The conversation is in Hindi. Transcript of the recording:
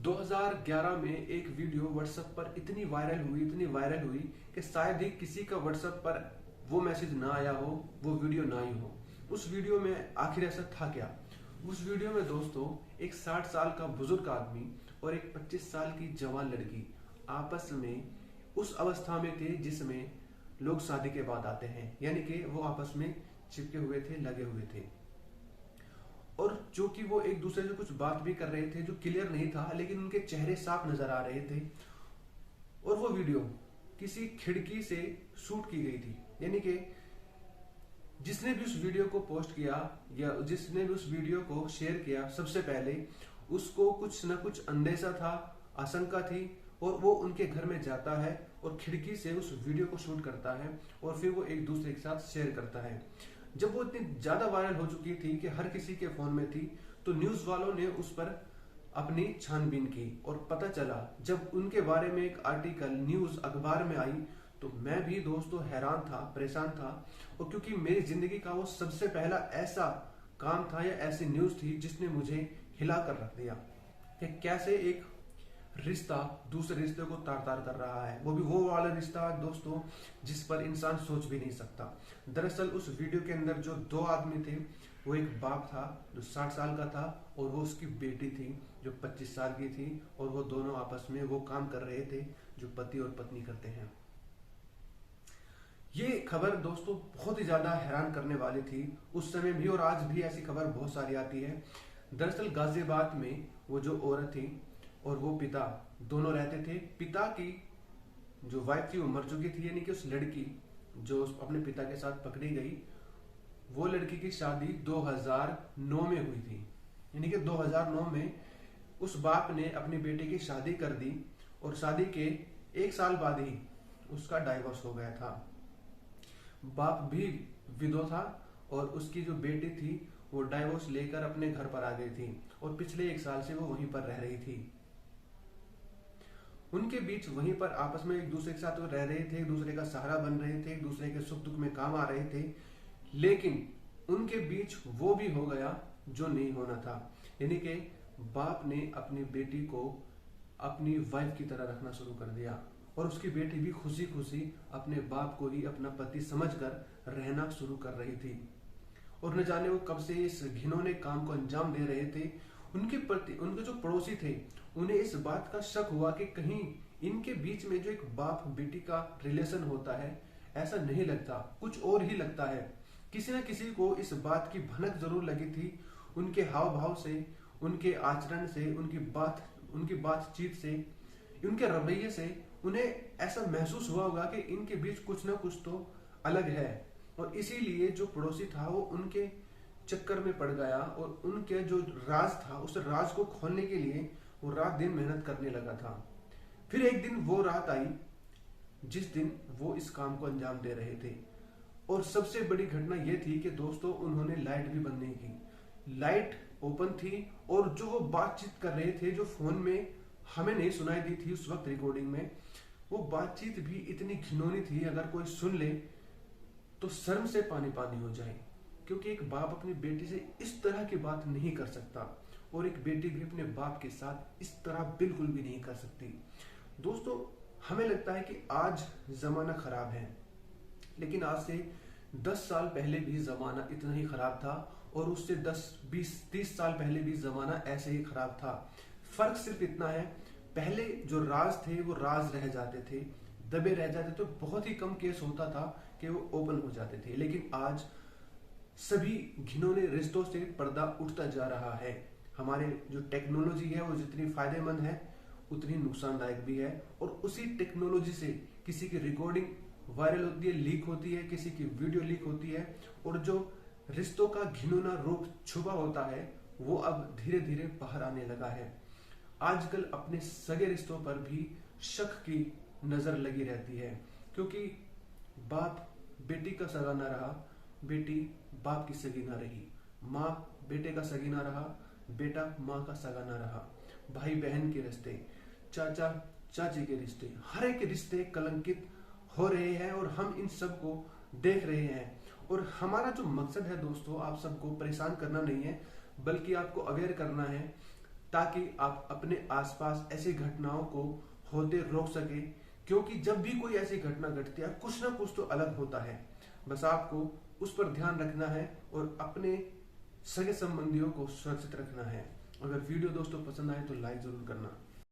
2011 में एक वीडियो व्हाट्सएप पर इतनी वायरल हुई कि शायद ही किसी का व्हाट्सएप पर वो मैसेज ना आया हो, वो वीडियो ना आई हो। उस वीडियो में आखिर ऐसा था क्या? उस वीडियो में दोस्तों एक 60 साल का बुजुर्ग आदमी और एक 25 साल की जवान लड़की आपस में उस अवस्था में थे जिसमें लोग शादी के बाद आते हैं, यानी कि वो आपस में चिपके हुए थे, लगे हुए थे। और जो कि वो एक दूसरे से कुछ बात भी कर रहे थे जो क्लियर नहीं था, लेकिन उनके चेहरे साफ नजर आ रहे थे। और वो वीडियो किसी खिड़की से शूट की गई थी, यानी कि जिसने भी उस वीडियो को पोस्ट किया या जिसने भी उस वीडियो को शेयर किया, सबसे पहले उसको कुछ न कुछ अंदेशा था, आशंका थी, और वो उनके घर में जाता है और खिड़की से उस वीडियो को शूट करता है और फिर वो एक दूसरे के साथ शेयर करता है। जब वो इतनी ज्यादा वायरल हो चुकी थी कि हर किसी के फोन में थी, तो न्यूज वालों ने उस पर अपनी छानबीन की और पता चला, जब उनके बारे में एक आर्टिकल न्यूज अखबार में आई, तो मैं भी दोस्तों हैरान था, परेशान था। और क्योंकि मेरी जिंदगी का वो सबसे पहला ऐसा काम था या ऐसी न्यूज थी जिसने मुझे हिला कर रख दिया कि कैसे एक रिश्ता दूसरे रिश्ते को तार तार कर रहा है, वो भी वो वाला रिश्ता दोस्तों जिस पर इंसान सोच भी नहीं सकता। दरअसल उस वीडियो के अंदर जो दो आदमी थे, वो एक बाप था जो 60 साल का था और वो उसकी बेटी थी जो 25 साल की थी, और वो दोनों आपस में वो काम कर रहे थे जो पति और पत्नी करते हैं। ये खबर दोस्तों बहुत ही ज्यादा हैरान करने वाली थी उस समय भी, और आज भी ऐसी खबर बहुत सारी आती है। दरअसल गाजियाबाद में वो जो औरत थी और वो पिता दोनों रहते थे। पिता की जो वाइफ थी वो मर चुकी थी, यानी कि उस लड़की जो अपने पिता के साथ पकड़ी गई, वो लड़की की शादी 2009 में हुई थी, यानी कि 2009 में उस बाप ने अपनी बेटी की शादी कर दी और शादी के 1 साल बाद ही उसका डाइवोर्स हो गया था। बाप भी विधवा था और उसकी जो बेटी थी वो डाइवोर्स लेकर अपने घर पर आ गई थी और पिछले 1 साल से वो वहीं पर रह रही थी। उनके बीच वहीं पर आपस में एक दूसरे के साथ वो रह रहे थे, एक दूसरे का सहारा बन रहे थे, एक दूसरे के सुख दुख में काम आ रहे थे। लेकिन उनके बीच वो भी हो गया जो नहीं होना था, यानी कि बाप ने अपनी बेटी को अपनी वाइफ की तरह रखना शुरू कर दिया और उसकी बेटी भी खुशी खुशी अपने बाप को ही अपना पति समझकर रहना शुरू कर रही थी। और न जाने वो कब से इस घिनौने काम को अंजाम दे रहे थे। उनके प्रति उनके जो पड़ोसी थे, उन्हें इस बात का शक हुआ कि कहीं इनके बीच में जो एक बाप बेटी का रिलेशन होता है, ऐसा नहीं लगता, कुछ और ही लगता है। किसी न किसी को इस बात की भनक जरूर लगी थी, उनके हाव भाव से, उनके आचरण से, उनकी बातचीत से, उनके रवैये से उन्हें ऐसा महसूस हुआ होगा कि इनके बीच कुछ न कुछ तो अलग है। और इसीलिए जो पड़ोसी था वो उनके चक्कर में पड़ गया और उनके जो राज था उस राज को खोलने के लिए वो रात दिन मेहनत करने लगा था। फिर एक दिन वो रात आई जिस दिन वो इस काम को अंजाम दे रहे थे, और सबसे बड़ी घटना ये थी कि दोस्तों उन्होंने लाइट भी बंद नहीं की। लाइट ओपन थी और जो वो बातचीत कर रहे थे, जो फोन में हमें नहीं सुनाई दी थी उस वक्त रिकॉर्डिंग में, वो बातचीत भी इतनी घिनौनी थी, अगर कोई सुन ले तो शर्म से पानी पानी हो जाए। क्योंकि एक बाप अपनी बेटी से इस तरह की बात नहीं कर सकता और एक बेटी भी अपने बाप के साथ इस तरह बिल्कुल भी नहीं कर सकती। दोस्तों हमें लगता है कि आज जमाना खराब है, लेकिन आज से 10 साल पहले भी जमाना इतना ही खराब था और उससे 10, 20, 30 साल पहले भी जमाना ऐसे ही खराब था। फर्क सिर्फ इतना है, पहले जो राज थे वो राज रह जाते थे, दबे रह जाते, तो बहुत ही कम केस होता था कि वो ओपन हो जाते थे। लेकिन आज सभी घिनौने रिश्तों से पर्दा उठता जा रहा है। हमारे जो टेक्नोलॉजी है वो जितनी फायदेमंद है उतनी नुकसानदायक भी है, और उसी टेक्नोलॉजी से किसी की रिकॉर्डिंग वायरल होती है, लीक होती है, किसी की वीडियो लीक होती है, और जो रिश्तों का घिनौना रूप छुपा होता है वो अब धीरे धीरे बाहर आने लगा है। आजकल अपने सगे रिश्तों पर भी शक की नजर लगी रहती है, क्योंकि बाप बेटी का सगा ना रहा, बेटी बाप की सगी ना रही, माँ बेटे का सगी ना रहा, बेटा माँ का सगा ना रहा, भाई बहन के रिश्ते, चाचा चाची के रिश्ते, हर एक रिश्ते कलंकित हो रहे हैं और हम इन सब को देख रहे हैं। और हमारा जो मकसद है दोस्तों, आप सबको परेशान करना नहीं है, बल्कि आपको अवेयर करना है। ताकि आप अपने आसपास ऐसी घटनाओं को होते रोक सके। क्योंकि जब भी कोई ऐसी घटना घटती है कुछ ना कुछ तो अलग होता है, बस आपको उस पर ध्यान रखना है और अपने सगे संबंधियों को सुरक्षित रखना है। अगर वीडियो दोस्तों पसंद आए तो लाइक जरूर करना।